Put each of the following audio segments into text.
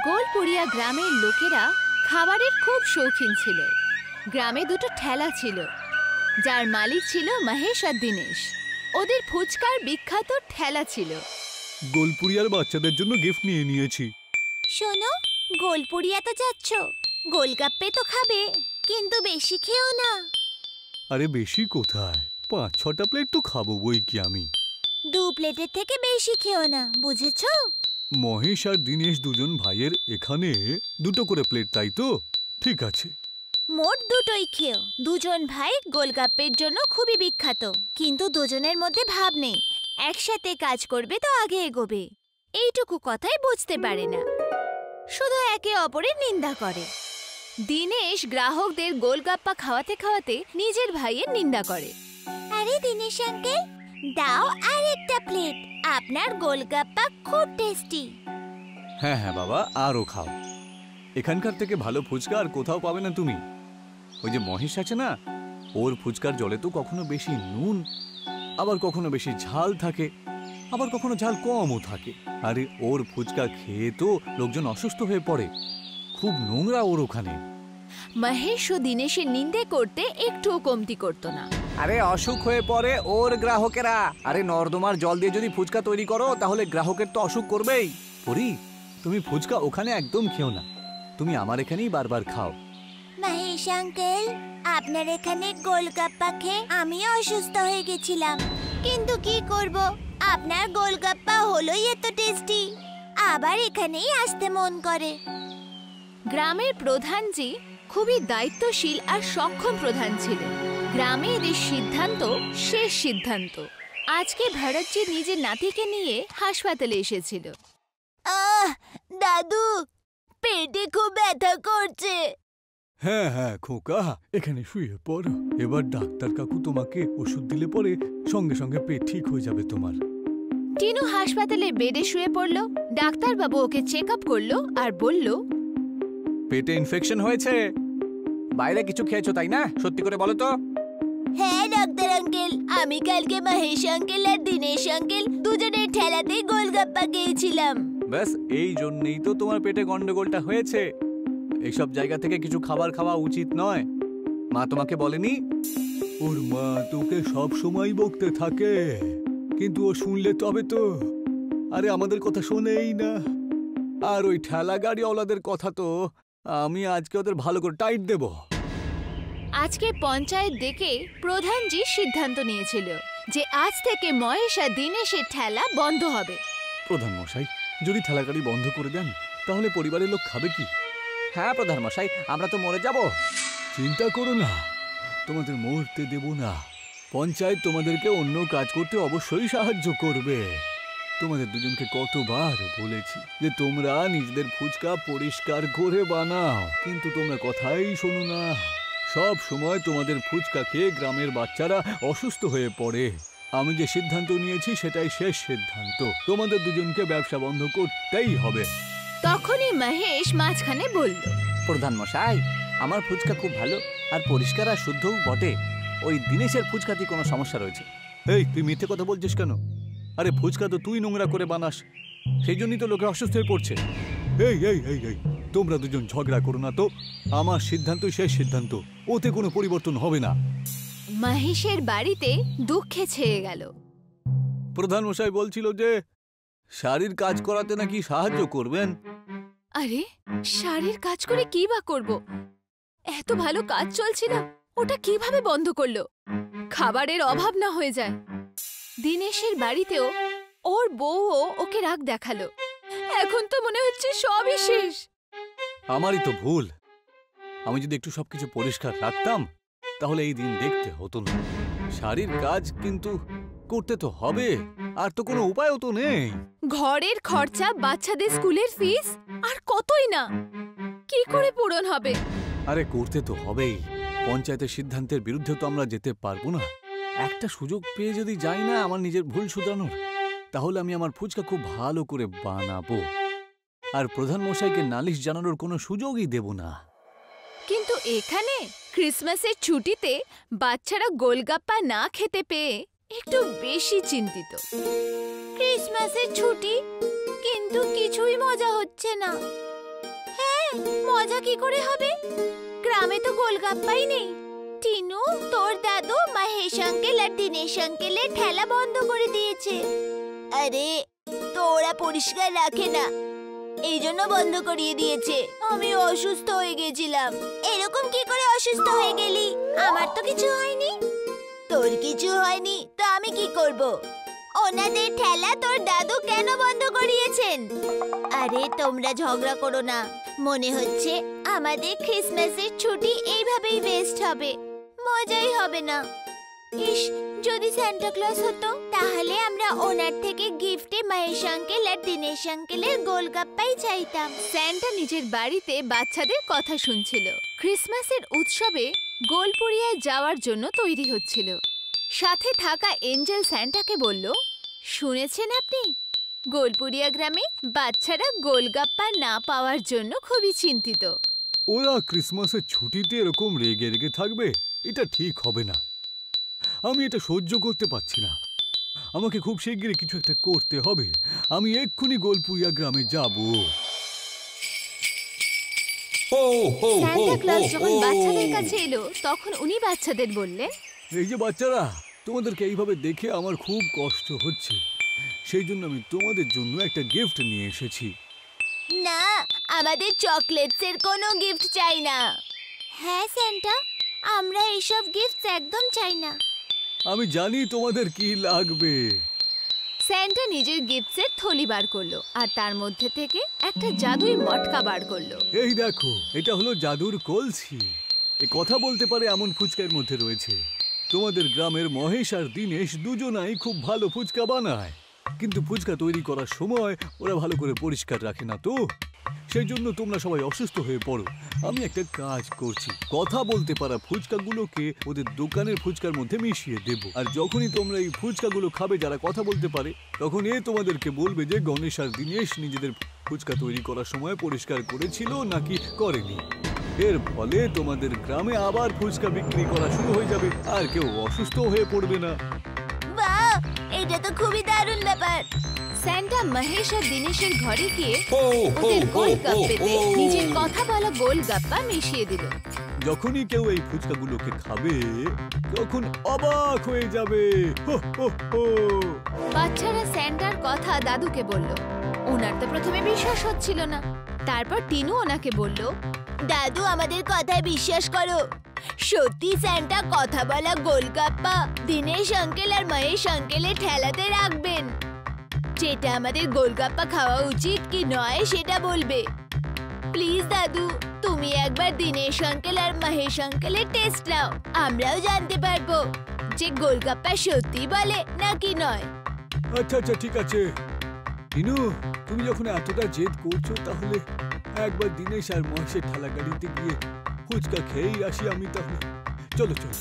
গোলপুরিয়া গ্রামের লোকেরা খাবারের খুব শৌখিন ছিল। গ্রামে দুটো ঠেলা ছিল, যার মালিক ছিল মহেশ আর দীনেশ। ওদের ফুচকার বিখ্যাত ঠেলা ছিল। গোলপুরিয়ার বাচ্চাদের জন্য গিফট নিয়ে নিয়েছি। শোনো, গোলপুরিয়া তো যাচ্ছ, গোলগাপ্পে তো খাবে, কিন্তু বেশি খেও না। আরে বেশি কোথায়, 5-6টা প্লেট তো খাবো বই কি আমি। 2 প্লেটের থেকে বেশি খেও না, বুঝেছো? মহেশ আর দীনেশ দুজন ভাইয়ের এখানে 2টো করে প্লেট, তাই তো? ঠিক আছে। মোট 2টোই খেও। দুজন ভাই গোলগাপ্পের জন্য খুবই বিখ্যাত, কিন্তু দুজনের মধ্যে ভাব নেই। একসাথে কাজ করবে তো আগে এগোবে, এইটুকু কথাই বুঝতে পারে না, শুধু একে অপরের নিন্দা করে। দীনেশ গ্রাহকদের গোলগাপ্পা খাওয়াতে খাওয়াতে নিজের ভাইয়ের নিন্দা করে। আরে দীনেশ আঙ্কেল, দাও আরেকটা প্লেট, আপনার গোলগাপ্পা খুব টেস্টি। হ্যাঁ হ্যাঁ বাবা, আরও খাও। এখানকার থেকে ভালো ফুচকা আর কোথাও পাবে না তুমি। ওই যে মহেশ আছে না, ওর ফুচকার জলে তো কখনো বেশি নুন, আবার কখনো বেশি ঝাল থাকে, আবার কখনো ঝাল কমও থাকে। আরে ওর ফুচকা খেয়ে তো লোকজন অসুস্থ হয়ে পড়ে, খুব নোংরা ওর ওখানে। মহেশ ও দীনেশের নিন্দে করতে একটুও কমতি করত না। আরে অসুখ হয়ে পড়ে ওর গ্রাহকেরা। আরে নর্দমার জল দিয়ে যদি ফুচকা তৈরি করো তাহলে গ্রাহকের তো অসুখ করবেই। পরি, তুমি ফুচকা ওখানে একদম খেও না, তুমি আমার এখানেই বারবার খাও। মহেশ আঙ্কেল, আপনার এখানে গোলগাপ্পা খেয়ে আমিও অসুস্থ হয়ে গেছিলাম, কিন্তু কি করব, আপনার গোলগাপ্পা হলোই এত টেস্টি, আবার এখানেই আসতে মন করে। গ্রামের প্রধানজি খুবই দায়িত্বশীল আর সক্ষম প্রধান ছিলেন। গ্রামে এদের সিদ্ধান্ত শেষ সিদ্ধান্ত। আজকে ভরতজি নিজের নাতিকে নিয়ে হাসপাতালে এসেছিল। দাদু, পেটে খুব ব্যথা করছে। হ্যাঁ হ্যাঁ খোকা, এখানে শুয়ে পড়ো। এবার ডাক্তার কাকু তোমাকে ওষুধ দিলে পরে সঙ্গে সঙ্গে পেট ঠিক হয়ে যাবে তোমার। টিনু হাসপাতালে বেডে শুয়ে পড়ল। ডাক্তারবাবু ওকে চেক আপ করলো আর বলল, পেটে ইনফেকশন হয়েছে। বাইরে কিছু খেয়েছো তাই না? সত্যি করে বলো তো। হ্যাঁ ডাক্তার আঙ্কেল, আমি কালকে মহেশ আঙ্কেল আর দীনেশ আঙ্কেল দুজনের ঠেলাতে গোলগাপ্পা খেয়েছিলাম। ব্যাস এই জন্যই তো তোমার পেটে গন্ডগোলটা হয়েছে। এইসব জায়গা থেকে কিছু খাবার খাওয়া উচিত নয়। মা তোমাকে বলেনি? ওর মা তোকে সব সময় বকতে থাকে, কিন্তু ও শুনলে তবে তো। আরে আমাদের কথা শোনেই না। আর ওই ঠেলা গাড়িওয়ালাদের কথা তো আমি আজকে ওদের ভালো করে টাইট দেব। আজকে পঞ্চায়েত ডেকে প্রধানজি সিদ্ধান্ত নিয়েছিল যে আজ থেকে মহেশ আর দীনেশের ঠেলা বন্ধ হবে। প্রধান মশাই, যদি ঠেলা গাড়ি বন্ধ করে দেন তাহলে পরিবারের লোক খাবে কি? হ্যাঁ প্রধান মশাই, আমরা তো মরে যাব। চিন্তা করো না, তোমাদের মরতে দেব না। পঞ্চায়েত তোমাদেরকে অন্য কাজ করতে অবশ্যই সাহায্য করবে। তোমাদের দুজনকে কতবার বলেছি যে তোমরা নিজেদের ফুচকা পরিষ্কার করে বানাও, কিন্তু তোমরা কথাই শোনো না। সব সময় তোমাদের ফুচকা খেয়ে গ্রামের বাচ্চারা অসুস্থ হয়ে পড়ে। আমি যে সিদ্ধান্ত নিয়েছি সেটাই শেষ সিদ্ধান্ত। তোমাদের দুজনকে ব্যবসা বন্ধ করতেই হবে। তখনই মহেশ মাঝখানে বলল, প্রধান মশাই, আমার ফুচকা খুব ভালো আর পরিষ্কার আর শুদ্ধও বটে। ওই দীনেশের ফুচকাতে কোনো সমস্যা রয়েছে। এই তুই মিথ্যে কথা বলছিস কেন? আরে ফুচকা তো তুই নোংরা করে বানাস, সেই জন্যই তো লোকে অসুস্থ হয়ে পড়ছে। এই এই এই এই তোমরা দুজন ঝগড়া করো না তো। আমার সিদ্ধান্ত শেষ সিদ্ধান্ত, ওতে কোনো পরিবর্তন হবে না। মহেশের বাড়িতে দুঃখে ছেয়ে গেল। প্রধান মশাই বলছিল যে শাড়ির কাজ করাতে নাকি সাহায্য করবেন। আরে শাড়ির কাজ করে কি বা করব? এত ভালো কাজ চলছিল, ওটা কিভাবে বন্ধ করলো? খাবারের অভাব না হয়ে যায়। দীনেশের বাড়িতেও ওর বউও ওকে রাগ দেখালো। এখন তো মনে হচ্ছে সবই শেষ। আমারই তো ভুল। আমি যদি একটু সবকিছু পরিষ্কার রাখতাম তাহলে এই দিন দেখতে হতো না। শাড়ির কাজ কিন্তু করতে তো হবে, আর তো কোনো উপায়ও তো নেই। ঘরের খরচা, বাচ্চাদের স্কুলের ফিস আর কতই না, কি করে পূরণ হবে? আরে করতে তো হবেই। পঞ্চায়েতের সিদ্ধান্তের বিরুদ্ধে তো আমরা যেতে পারবো না। একটা সুযোগ পেয়ে যদি যাই না আমার নিজের ভুল শুধরানোর, তাহলে আমি আমার ফুচকা খুব ভালো করে বানাবো, আর প্রধান মশাইকে নালিশ জানানোর কোনো সুযোগই দেব না। কিন্তু এখানে ক্রিসমাসের ছুটিতে বাচ্চারা গোলগাপ্পা না খেতে পেয়ে একটু বেশি চিন্তিত। ক্রিসমাসের ছুটি, কিন্তু কিছুই মজা হচ্ছে না। মজা কি করে হবে? গ্রামে তো গোলগাপ্পাই নেই। টিনু, তোর দাদু মহেশ আঙ্কেল আর দীনেশ আঙ্কেলের ঠেলা বন্ধ করে দিয়েছে। আরে, তো ওরা পরিষ্কার রাখে না, এই জন্য বন্ধ করিয়ে দিয়েছে। আমি অসুস্থ হয়ে গেছিলাম। এরকম কি করে অসুস্থ হয়ে গেলি? আমার তো কিছু হয়নি। তোর কিছু হয়নি তো আমি কি করব? ওনাদের ঠেলা তোর দাদু কেন বন্ধ করিয়েছেন? আরে তোমরা ঝগড়া করো না। মনে হচ্ছে আমাদের ক্রিসমাসের ছুটি এইভাবেই ওয়েস্ট হবে, মজাই হবে না। ইস, যদি সান্টা ক্লজ হতো তাহলে আমরা ওনার থেকে গিফটে মহেশ আঙ্কেল আর দীনেশ আঙ্কেলের গোলগাপ্পাই চাইতাম। স্যান্টা নিজের বাড়িতে বাচ্চাদের কথা শুনছিল। ক্রিসমাসের উৎসবে গোলপুরিয়ায় যাওয়ার জন্য তৈরি হচ্ছিল। সাথে থাকা এঞ্জেল স্যান্টাকে বলল, শুনেছেন আপনি, গোলপুরিয়া গ্রামে বাচ্চারা গোলগাপ্পা না পাওয়ার জন্য খুবই চিন্তিত। ওরা ক্রিসমাসের ছুটিতে এরকম রেগে রেগে থাকবে, এটা ঠিক হবে না। আমি এটা সহ্য করতে পারছি না। আমাকে খুব শিগগিরই কিছু একটা করতে হবে। আমি এক্ষুনি গোলপুরিয়া গ্রামে যাব। সান্টা ক্লজ যখন বাচ্চাদের কাছে এলো তখন উনি বাচ্চাদের বললেন, এই যে বাচ্চারা, তোমাদেরকে এইভাবে দেখে আমার খুব কষ্ট হচ্ছে। সেই জন্য আমি তোমাদের জন্য একটা গিফট নিয়ে এসেছি। না, আমাদের চকলেটসের কোনো গিফট চাই না। হ্যাঁ স্যান্টা, আমরা এইসব গিফট একদম চাই না। আমি জানি তোমাদের কি লাগবে। স্যান্টা নিজের গিফটসের থলি বার করলো আর তার মধ্যে থেকে একটা জাদুই মটকা বার করলো। এই দেখো, এটা হলো জাদুর কলসি। এ কথা বলতে পারে এমন ফুচকার মধ্যে রয়েছে। তোমাদের গ্রামের মহেশ আর দীনেশ দুজনাই খুব ভালো ফুচকা বানায়, কিন্তু ফুচকা তৈরি করার সময় ওরা ভালো করে পরিষ্কার রাখে না, তো সেই জন্য তোমরা সবাই অসুস্থ হয়ে পড়ো। আমি একটা কাজ করছি, কথা বলতে পারা ফুচকাগুলোকে ওদের দোকানের ফুচকার মধ্যে মিশিয়ে দেব। আর যখনই তোমরা এই ফুচকাগুলো খাবে যারা কথা বলতে পারে, তখন এ তোমাদেরকে বলবে যে গণেশ আর দীনেশ নিজেদের ফুচকা তৈরি করার সময় পরিষ্কার করেছিল নাকি করেনি। এর ফলে তোমাদের গ্রামে আবার ফুচকা বিক্রি করা শুরু হয়ে যাবে আর কেউ অসুস্থ হয়ে পড়বে না। বাহ, এটা তো খুবই দারুণ ব্যাপার। স্যান্টা মহেশ আর দীনেশের ঘরে গিয়ে ওদের গোলগাপ্পেতে নিজের কথা বলা গোলগাপ্পা মিশিয়ে দিল। যখনই কেউ এই ফুচকাগুলোকে খাবে তখন অবাক হয়ে যাবে। হো, হো, হো। বাচ্চারা স্যান্টার কথা দাদুকে বলল। ওনার তো প্রথমে বিশ্বাস হচ্ছিল না। তারপর টিনু ওনাকে বলল, দাদু, আমাদের কথায় বিশ্বাস করো। সত্যি স্যান্টা কথা বলা গোলগাপ্পা দীনেশ আঙ্কেল আর মহেশ আঙ্কেলের ঠেলাতে রাখবেন। যেটা আমাদের গোলগাপ্পা খাওয়া উচিত কি নয় সেটা বলবে। প্লিজ দাদু, তুমি একবার দীনেশ আঙ্কেল আর মহেশ আঙ্কেলের টেস্ট নাও। আমরাও জানতে পারবো যে গোলগাপ্পা সত্যি বলে নাকি নয়। আচ্ছা আচ্ছা, ঠিক আছে। টিনু, তুমি যখন এতটা জেদ করছো তাহলে একবার দীনেশ আর মহেশের ঠেলা গাড়িতে গিয়ে ফুচকা খেয়েই আসি আমি তাহলে। চলো চলো।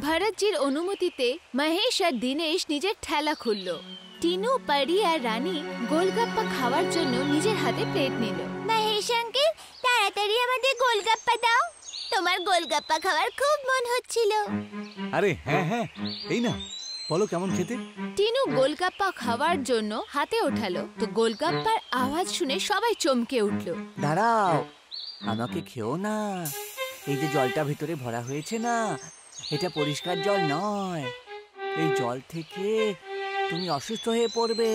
ভরতজির অনুমতিতে মহেশ আর দীনেশ নিজের ঠেলা খুলল। টিনু, পরি আর রানী গোলগাপ্পা খাওয়ার জন্য নিজের হাতে প্লেট নিল। মহেশ আঙ্কেল, তাড়াতাড়ি আমাদের গোলগাপ্পা দাও। তোমার গোলগাপ্পা খাওয়ার খুব মন হচ্ছিল। আরে হ্যাঁ হ্যাঁ, এই না, বলো কেমন খেতে। টিনু গোলগাপ্পা খাওয়ার জন্য হাতে ওঠালো তো গোলগাপ্পার আওয়াজ শুনে সবাই চমকে উঠল। দাঁড়াও, আমাকে খেও না। এই যে জলটা ভিতরে ভরা হয়েছে না, এটা পরিষ্কার জল নয়। এই জল থেকে তুমি অসুস্থ হয়ে পড়বে।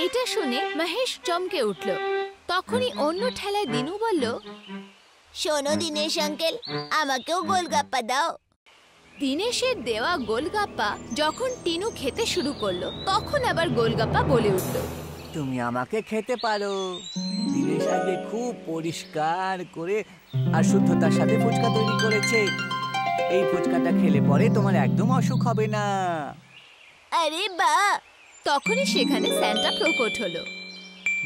এটা শুনে মহেশ চমকে উঠল। তখনই অন্য ঠেলায় দিনু বলল, শোনো দীনেশ আঙ্কেল, আমাকেও গোলগাপ্পা দাও। দীনেশের দেওয়া গোলগাপ্পা যখন টিনু খেতে শুরু করলো তখন আবার গোলগাপ্পা বলে উঠল, তুমি আমাকে খেতে পারো। দীনেশ আগে খুব পরিষ্কার করে আর শুদ্ধতার সাথে ফুচকা তৈরি করেছে। এই ফুচকাটা খেলে পরে তোমার একদম অসুখ হবে না। আরে বাহ! তখনই সেখানে স্যান্টা প্রকট হলো।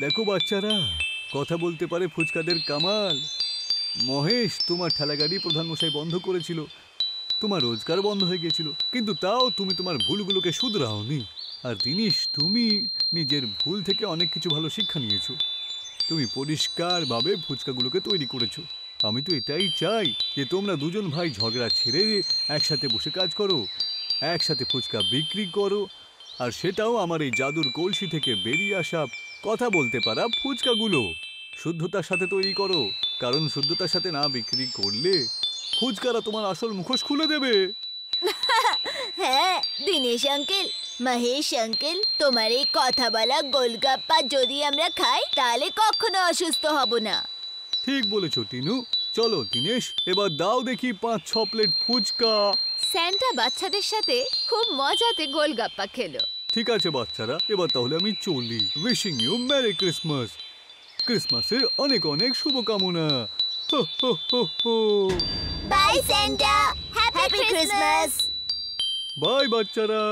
দেখো বাচ্চারা, কথা বলতে পারে ফুচকাদের কামাল। মহেশ, তোমার ঠেলাগাড়ি প্রধানমশাই বন্ধ করেছিল, তোমার রোজগার বন্ধ হয়ে গেছিল, কিন্তু তাও তুমি তোমার ভুলগুলোকে শুধরাওনি। আর দীনেশ, তুমি নিজের ভুল থেকে অনেক কিছু ভালো শিক্ষা নিয়েছো। তুমি পরিষ্কারভাবে ফুচকাগুলোকে তৈরি করেছো। আমি তো এটাই চাই যে তোমরা দুজন ভাই ঝগড়া ছেড়ে একসাথে বসে কাজ করো, একসাথে ফুচকা বিক্রি করো, আর সেটাও আমার এই জাদুর কলসি থেকে বেরিয়ে আসা কথা বলতে পারা ফুচকাগুলো। শুদ্ধতার সাথে তৈরি করো, কারণ শুদ্ধতার সাথে না বিক্রি করলে ফুচকারা তোমার আসল মুখোশ খুলে দেবে। হ্যাঁ দিনেশ আঙ্কেল, মহেশ আঙ্কেল, তোমার এই কথা বলা গোলগাপ্পা যদি আমরা খাই তাহলে কখনো অসুস্থ হব না। ঠিক বলেছো টিনু। চলো দিনেশ, এবার দাও দেখি 5-6 প্লেট ফুচকা। স্যান্টা বাচ্চাদের সাথে খুব মজাতে গোলগাপ্পা খেলো। ঠিক আছে বাচ্চারা, এবার তাহলে আমি চলি। Wishing you merry Christmas. ক্রিসমাসের অনেক অনেক শুভকামনা। হো হো হো হো। Bye Santa, happy Christmas. Bye বাচ্চারা।